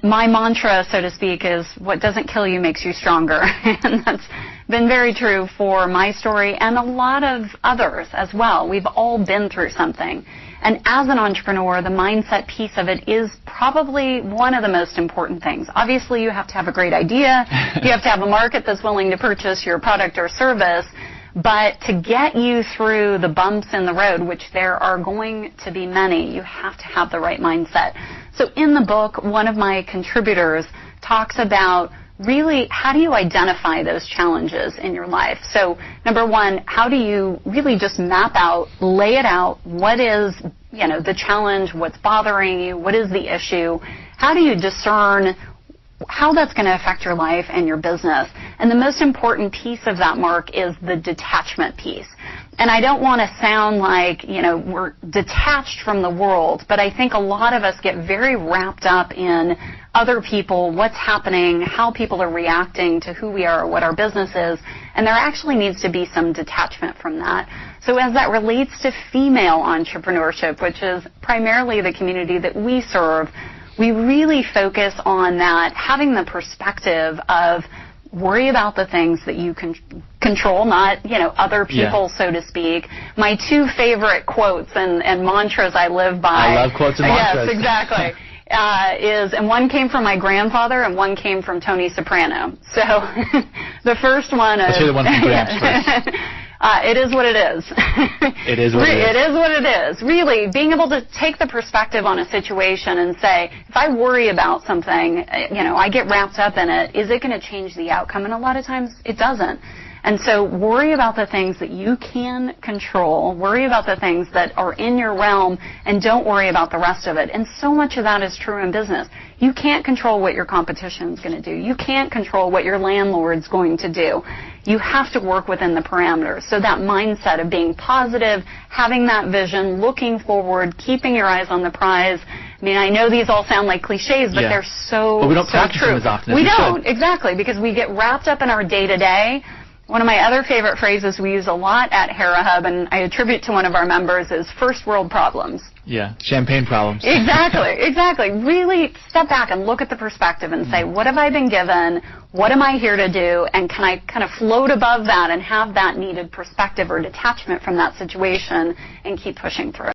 my mantra, so to speak, is what doesn't kill you makes you stronger. And that's been very true for my story and a lot of others as well. We've all been through something. And as an entrepreneur, the mindset piece of it is probably one of the most important things. Obviously, you have to have a great idea. You have to have a market that's willing to purchase your product or service. But to get you through the bumps in the road, which there are going to be many, you have to have the right mindset. So in the book, one of my contributors talks about really how do you identify those challenges in your life. So number one, how do you really just map out, lay it out, what is, the challenge, what's bothering you, what is the issue, how do you discern how that's going to affect your life and your business. And the most important piece of that, Mark, is the detachment piece. And I don't want to sound like, we're detached from the world, but I think a lot of us get very wrapped up in other people, what's happening, how people are reacting to who we are, what our business is, and there actually needs to be some detachment from that. So as that relates to female entrepreneurship, which is primarily the community that we serve, we really focus on that, having the perspective of worry about the things that you can control, not, other people, so to speak. My two favorite quotes and mantras I live by. I love quotes and mantras. Yes, exactly. And one came from my grandfather and one came from Tony Soprano. So the first one is... Let's hear the one from Gramps first. It is what it is. It is what it is. It is what it is. Really, being able to take the perspective on a situation and say, if I worry about something, I get wrapped up in it, is it going to change the outcome? And a lot of times it doesn't. And so worry about the things that you can control, worry about the things that are in your realm, and don't worry about the rest of it. And so much of that is true in business. You can't control what your competition is going to do. You can't control what your landlord's going to do. You have to work within the parameters. So that mindset of being positive, having that vision, looking forward, keeping your eyes on the prize. I mean, I know these all sound like cliches, but they're so true. But we don't practice them as often as we don't, exactly, because we get wrapped up in our day-to-day. One of my other favorite phrases we use a lot at Hera Hub, and I attribute to one of our members, is first world problems. Yeah, champagne problems. Exactly. Really step back and look at the perspective and say, what have I been given? What am I here to do? And can I kind of float above that and have that needed perspective or detachment from that situation and keep pushing through?